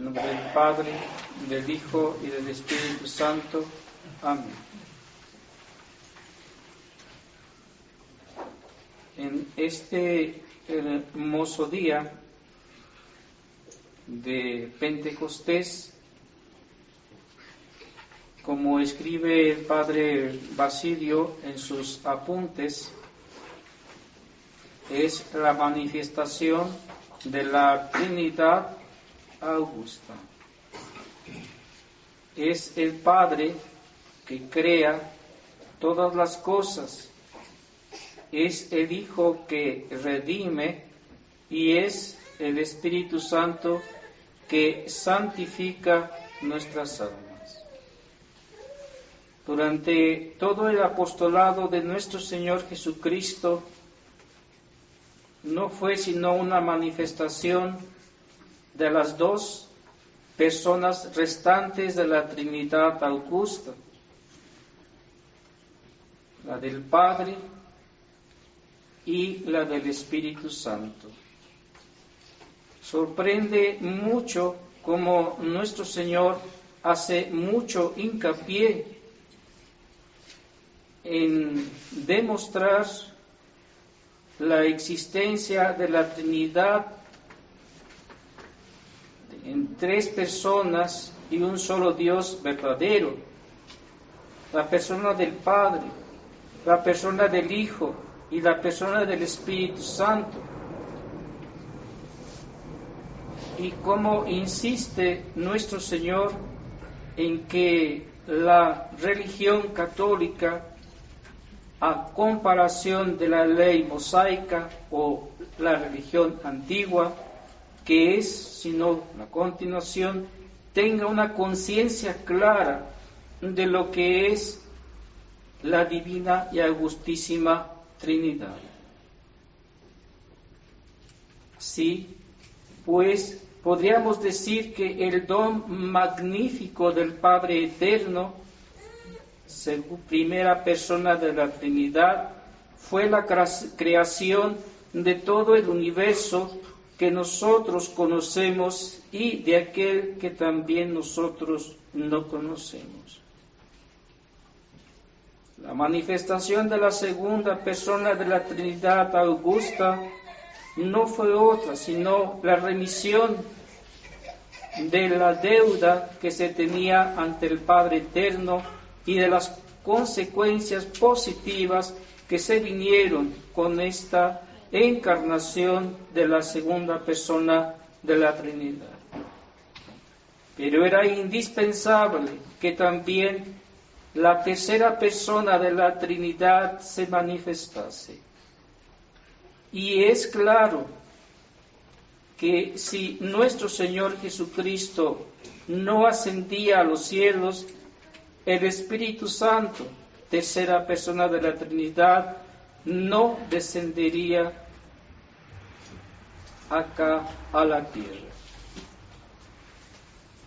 nombre del Padre, del Hijo y del Espíritu Santo. Amén. En este hermoso día de Pentecostés, como escribe el Padre Basilio en sus apuntes, es la manifestación de la Trinidad Augusta. Es el Padre que crea todas las cosas, es el Hijo que redime y es el Espíritu Santo que santifica nuestras almas. Durante todo el apostolado de nuestro Señor Jesucristo, no fue sino una manifestación de las dos personas restantes de la Trinidad Augusta, la del Padre y la del Espíritu Santo. Sorprende mucho cómo nuestro Señor hace mucho hincapié en demostrar la existencia de la Trinidad en tres personas y un solo Dios verdadero: la persona del Padre, la persona del Hijo y la persona del Espíritu Santo. Y cómo insiste nuestro Señor en que la religión católica, a comparación de la ley mosaica o la religión antigua, que es sino la continuación, tenga una conciencia clara de lo que es la divina y augustísima Trinidad. Sí, pues podríamos decir que el don magnífico del Padre Eterno, según primera persona de la Trinidad, fue la creación de todo el universo que nosotros conocemos y de aquel que también nosotros no conocemos. La manifestación de la segunda persona de la Trinidad Augusta no fue otra sino la remisión de la deuda que se tenía ante el Padre Eterno y de las consecuencias positivas que se vinieron con esta encarnación de la segunda persona de la Trinidad. Pero era indispensable que también la tercera persona de la Trinidad se manifestase. Y es claro que si nuestro Señor Jesucristo no ascendía a los cielos, el Espíritu Santo, tercera persona de la Trinidad, no descendería acá a la tierra.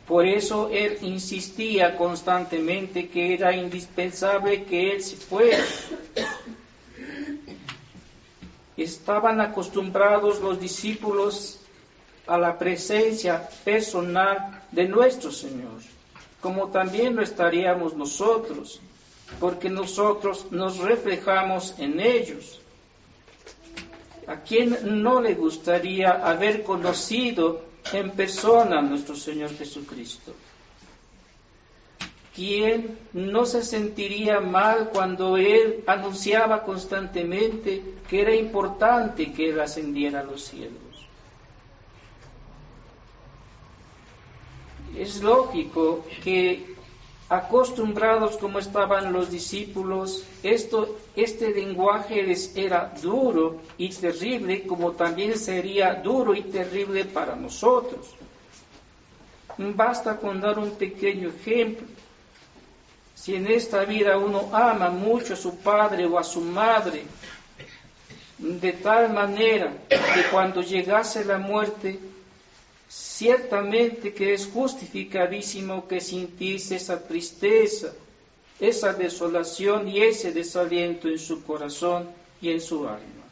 Por eso Él insistía constantemente que era indispensable que Él se fuera. Estaban acostumbrados los discípulos a la presencia personal de nuestro Señor, como también lo estaríamos nosotros, porque nosotros nos reflejamos en ellos. ¿A quién no le gustaría haber conocido en persona a nuestro Señor Jesucristo? ¿Quién no se sentiría mal cuando Él anunciaba constantemente que era importante que Él ascendiera a los cielos? Es lógico que, acostumbrados como estaban los discípulos, este lenguaje les era duro y terrible, como también sería duro y terrible para nosotros. Basta con dar un pequeño ejemplo. Si en esta vida uno ama mucho a su padre o a su madre, de tal manera que cuando llegase la muerte, ciertamente que es justificadísimo que sintiese esa tristeza, esa desolación y ese desaliento en su corazón y en su alma.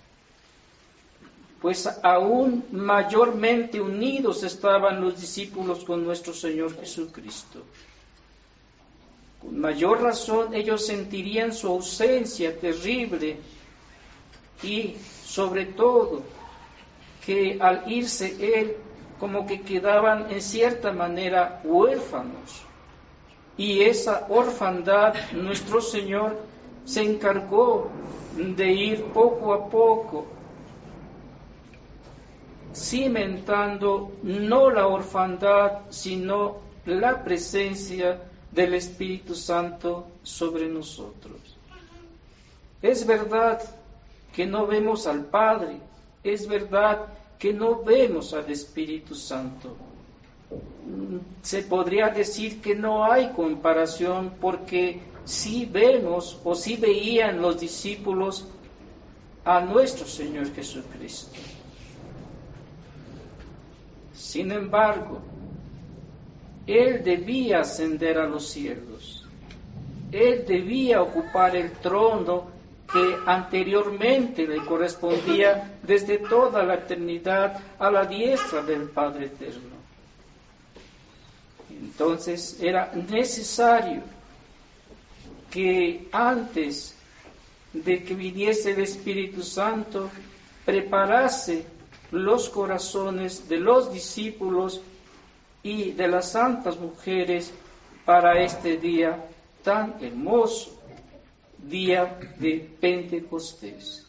pues aún mayormente unidos estaban los discípulos con nuestro Señor Jesucristo. Con mayor razón ellos sentirían su ausencia terrible y sobre todo que al irse Él como que quedaban en cierta manera huérfanos. Y esa orfandad nuestro Señor se encargó de ir poco a poco cimentando no la orfandad, sino la presencia del Espíritu Santo sobre nosotros. Es verdad que no vemos al Padre, es verdad que no vemos al Espíritu Santo. Se podría decir que no hay comparación porque sí vemos o sí veían los discípulos a nuestro Señor Jesucristo. Sin embargo, Él debía ascender a los cielos. Él debía ocupar el trono que anteriormente le correspondía desde toda la eternidad a la diestra del Padre Eterno. Entonces era necesario que antes de que viniese el Espíritu Santo preparase los corazones de los discípulos y de las santas mujeres para este día tan hermoso, día de Pentecostés.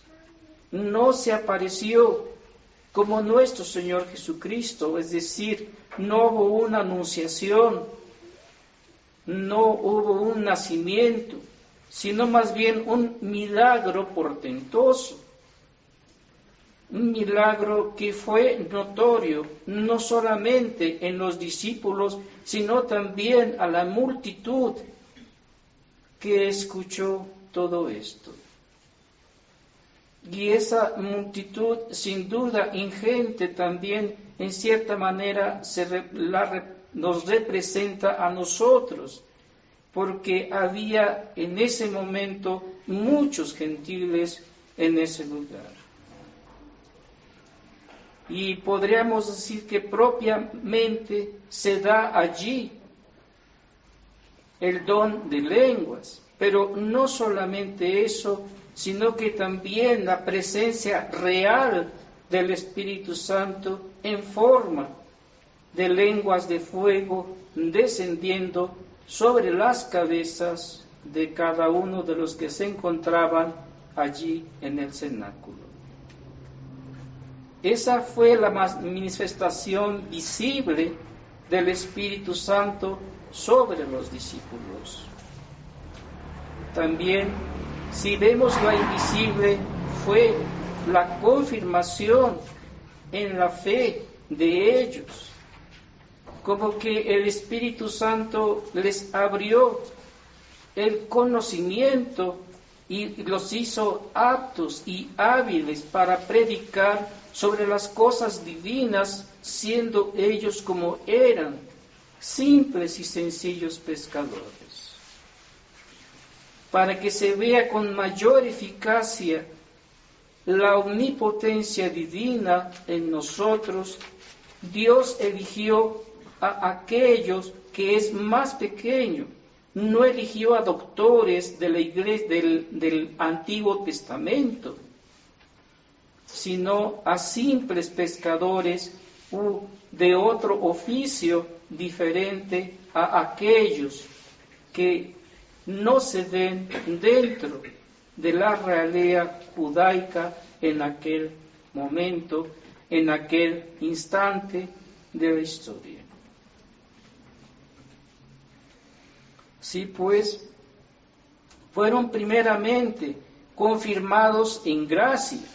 No se apareció como nuestro Señor Jesucristo, es decir, no hubo una anunciación, no hubo un nacimiento, sino más bien un milagro portentoso. Un milagro que fue notorio no solamente en los discípulos, sino también a la multitud que escuchó todo esto. Y esa multitud, sin duda ingente, también en cierta manera nos representa a nosotros, porque había en ese momento muchos gentiles en ese lugar. Y podríamos decir que propiamente se da allí el don de lenguas, pero no solamente eso, sino que también la presencia real del Espíritu Santo en forma de lenguas de fuego descendiendo sobre las cabezas de cada uno de los que se encontraban allí en el cenáculo. Esa fue la manifestación visible del Espíritu Santo sobre los discípulos. También, si vemos la invisible, fue la confirmación en la fe de ellos, como que el Espíritu Santo les abrió el conocimiento y los hizo aptos y hábiles para predicar sobre las cosas divinas, siendo ellos como eran, simples y sencillos pescadores. Para que se vea con mayor eficacia la omnipotencia divina en nosotros, Dios eligió a aquellos que es más pequeño, no eligió a doctores de la iglesia del Antiguo Testamento, sino a simples pescadores u de otro oficio diferente a aquellos que no se ven dentro de la realidad judaica en aquel momento, en aquel instante de la historia. Sí, pues, fueron primeramente confirmados en gracia,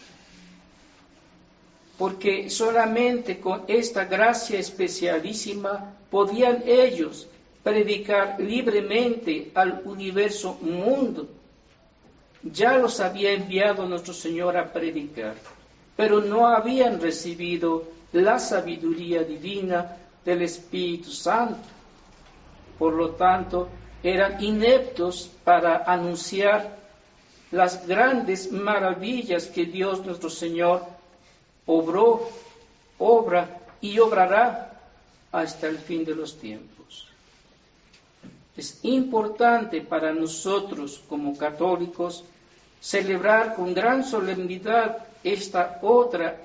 porque solamente con esta gracia especialísima podían ellos predicar libremente al universo mundo. Ya los había enviado nuestro Señor a predicar, pero no habían recibido la sabiduría divina del Espíritu Santo. Por lo tanto, eran ineptos para anunciar las grandes maravillas que Dios nuestro Señor obra y obrará hasta el fin de los tiempos. Es importante para nosotros como católicos celebrar con gran solemnidad esta otra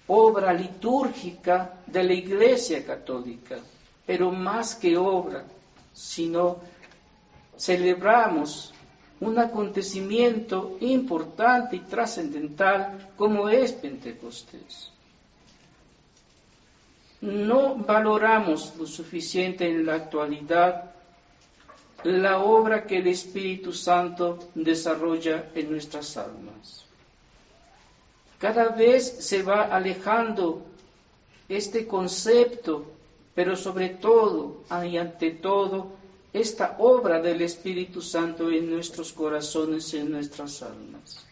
obra litúrgica de la Iglesia Católica, pero más que obra, sino celebramos un acontecimiento importante y trascendental como es Pentecostés. No valoramos lo suficiente en la actualidad la obra que el Espíritu Santo desarrolla en nuestras almas. Cada vez se va alejando este concepto, pero sobre todo y ante todo, esta obra del Espíritu Santo en nuestros corazones y en nuestras almas.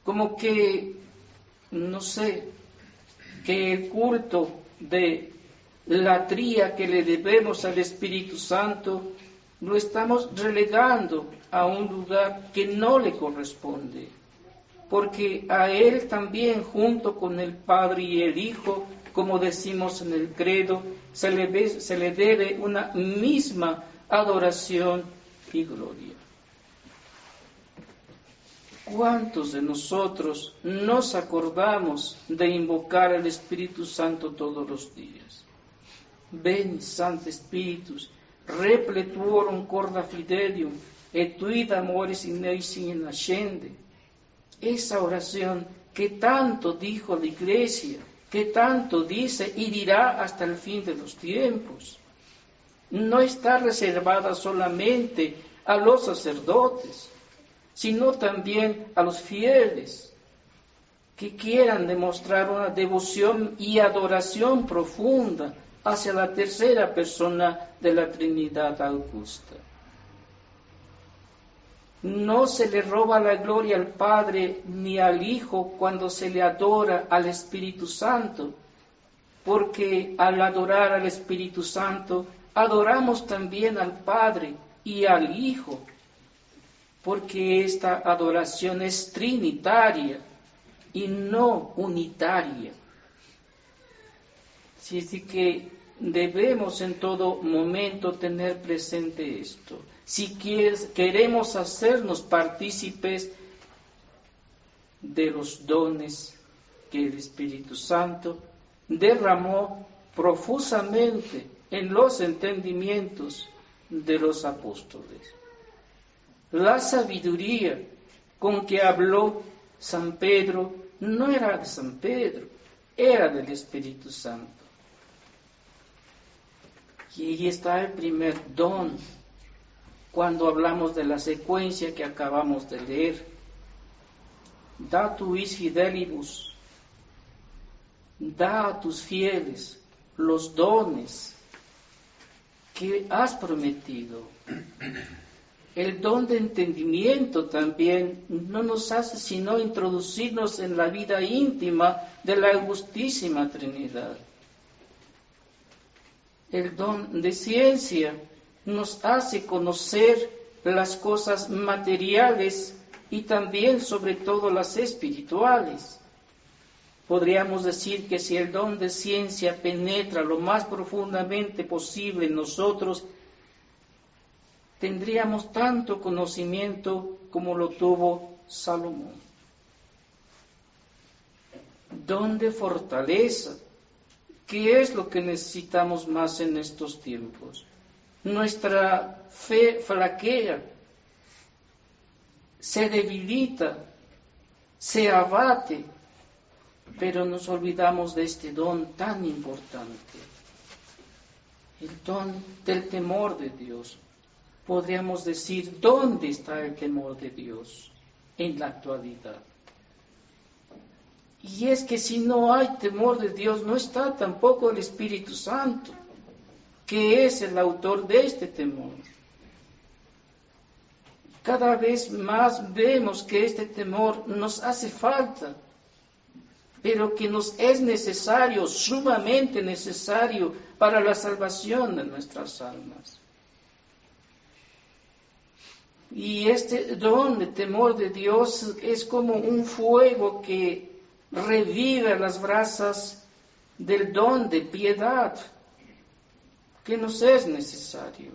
Como que, no sé, que el culto de latría que le debemos al Espíritu Santo lo estamos relegando a un lugar que no le corresponde, porque a Él también, junto con el Padre y el Hijo, como decimos en el credo, se le debe una misma adoración y gloria. ¿Cuántos de nosotros nos acordamos de invocar al Espíritu Santo todos los días? Ven, Santo Spiritus, repletuorum corda fidelium, et tuid amoris in eis in ascende. Esa oración que tanto dijo la Iglesia, que tanto dice y dirá hasta el fin de los tiempos, no está reservada solamente a los sacerdotes, sino también a los fieles que quieran demostrar una devoción y adoración profunda hacia la tercera persona de la Trinidad Augusta. No se le roba la gloria al Padre ni al Hijo cuando se le adora al Espíritu Santo, porque al adorar al Espíritu Santo, adoramos también al Padre y al Hijo, porque esta adoración es trinitaria y no unitaria. Así que debemos en todo momento tener presente esto. Si queremos hacernos partícipes de los dones que el Espíritu Santo derramó profusamente en los entendimientos de los apóstoles. La sabiduría con que habló San Pedro no era de San Pedro, era del Espíritu Santo. Y ahí está el primer don, cuando hablamos de la secuencia que acabamos de leer. Da tuis fidelibus, da a tus fieles los dones que has prometido. El don de entendimiento también no nos hace sino introducirnos en la vida íntima de la Augustísima Trinidad. El don de ciencia nos hace conocer las cosas materiales y también sobre todo las espirituales. Podríamos decir que si el don de ciencia penetra lo más profundamente posible en nosotros, tendríamos tanto conocimiento como lo tuvo Salomón. Don de fortaleza, ¿qué es lo que necesitamos más en estos tiempos? Nuestra fe flaquea, se debilita, se abate, pero nos olvidamos de este don tan importante, el don del temor de Dios. Podríamos decir, ¿dónde está el temor de Dios en la actualidad? Y es que si no hay temor de Dios, no está tampoco el Espíritu Santo, que es el autor de este temor. Cada vez más vemos que este temor nos hace falta, pero que nos es necesario, sumamente necesario, para la salvación de nuestras almas. Y este don de temor de Dios es como un fuego que revive las brasas del don de piedad que nos es necesario.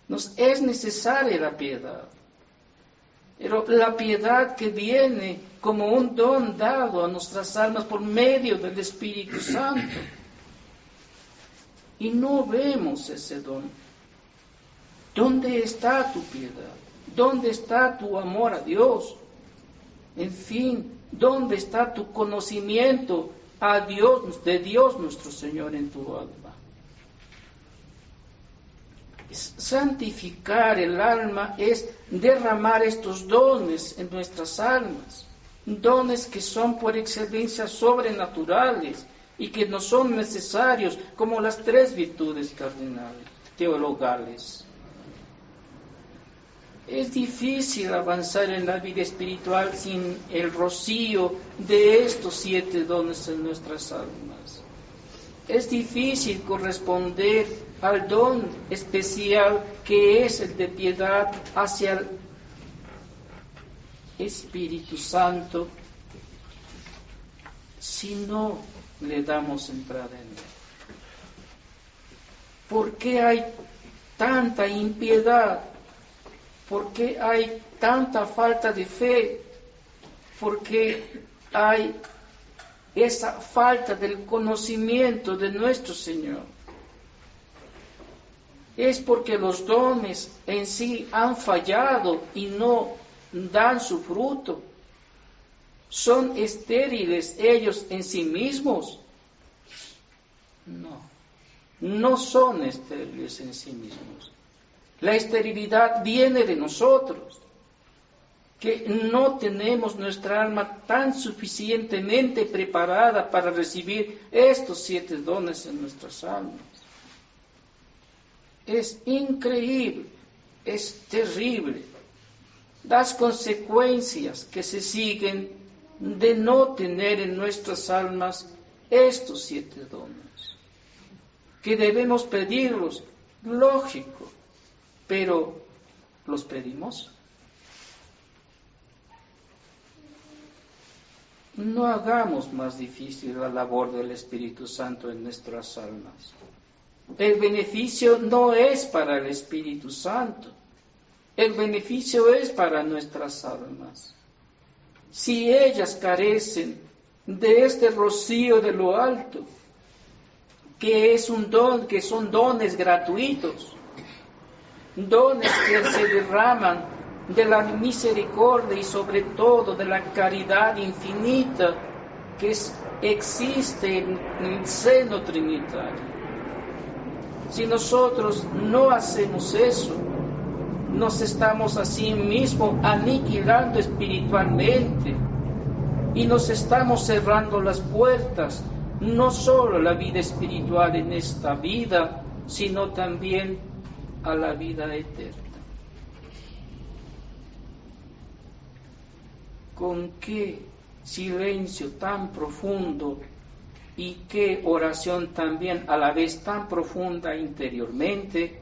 Nos es necesaria la piedad, pero la piedad que viene como un don dado a nuestras almas por medio del Espíritu Santo. Y no vemos ese don. ¿Dónde está tu piedad? ¿Dónde está tu amor a Dios? En fin, ¿dónde está tu conocimiento a Dios, de Dios nuestro Señor en tu alma? Santificar el alma es derramar estos dones en nuestras almas, dones que son por excelencia sobrenaturales y que no son necesarios como las 3 virtudes cardinales, teologales. Es difícil avanzar en la vida espiritual sin el rocío de estos 7 dones en nuestras almas. Es difícil corresponder al don especial que es el de piedad hacia el Espíritu Santo si no le damos entrada en él. ¿Por qué hay tanta impiedad? ¿Por qué hay tanta falta de fe? ¿Por qué hay esa falta del conocimiento de nuestro Señor? Es porque los dones en sí han fallado y no dan su fruto. ¿Son estériles ellos en sí mismos? No son estériles en sí mismos. La esterilidad viene de nosotros, que no tenemos nuestra alma tan suficientemente preparada para recibir estos 7 dones en nuestras almas. Es increíble, es terrible las consecuencias que se siguen de no tener en nuestras almas estos 7 dones, que debemos pedirlos, lógico, pero ¿los pedimos? No hagamos más difícil la labor del Espíritu Santo en nuestras almas. El beneficio no es para el Espíritu Santo, el beneficio es para nuestras almas. Si ellas carecen de este rocío de lo alto, que es un don, que son dones gratuitos, dones que se derraman de la misericordia y sobre todo de la caridad infinita que existe en el seno trinitario. Si nosotros no hacemos eso, nos estamos a sí mismos aniquilando espiritualmente y nos estamos cerrando las puertas, no solo a la vida espiritual en esta vida, sino también a la vida eterna. Con qué silencio tan profundo y qué oración también a la vez tan profunda interiormente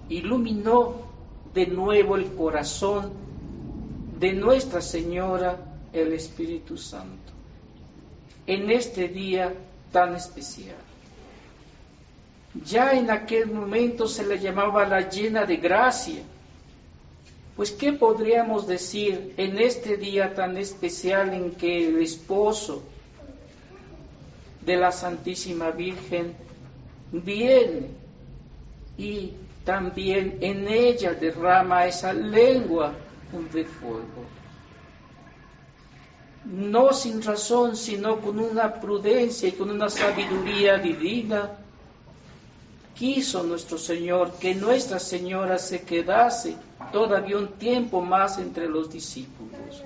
iluminó de nuevo el corazón de Nuestra Señora, el Espíritu Santo, en este día tan especial. Ya en aquel momento se le llamaba la llena de gracia. Pues, ¿qué podríamos decir en este día tan especial en que el esposo de la Santísima Virgen viene y también en ella derrama esa lengua de fuego? No sin razón, sino con una prudencia y con una sabiduría divina, quiso nuestro Señor que Nuestra Señora se quedase todavía un tiempo más entre los discípulos,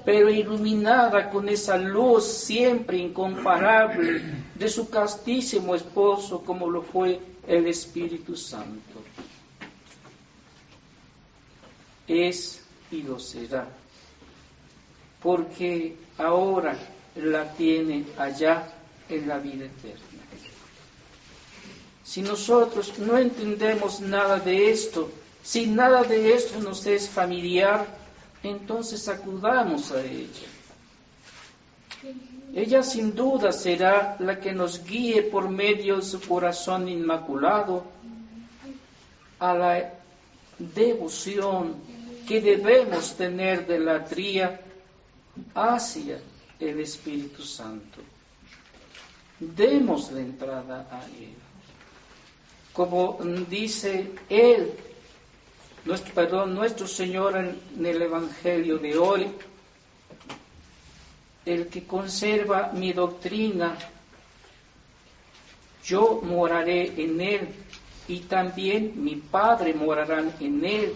pero iluminada con esa luz siempre incomparable de su castísimo esposo, como lo fue el Espíritu Santo. Es y lo será, porque ahora la tiene allá en la vida eterna. Si nosotros no entendemos nada de esto, si nada de esto nos es familiar, entonces acudamos a ella. Ella sin duda será la que nos guíe por medio de su corazón inmaculado a la devoción que debemos tener de la tría hacia el Espíritu Santo. Demos la entrada a Él. Como dice nuestro Señor en el Evangelio de hoy, el que conserva mi doctrina, yo moraré en él, y también mi Padre morará en él.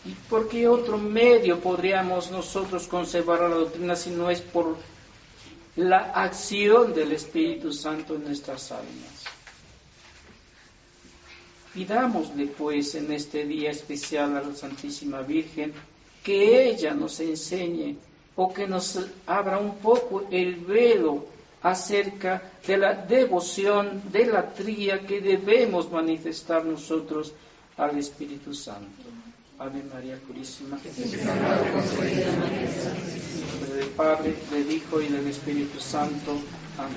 ¿Y por qué otro medio podríamos nosotros conservar la doctrina si no es por la acción del Espíritu Santo en nuestras almas? Pidámosle pues en este día especial a la Santísima Virgen que ella nos enseñe o que nos abra un poco el velo acerca de la devoción, de la tría que debemos manifestar nosotros al Espíritu Santo. Ave María Purísima. En nombre del Padre, del Hijo y del Espíritu Santo. Amén.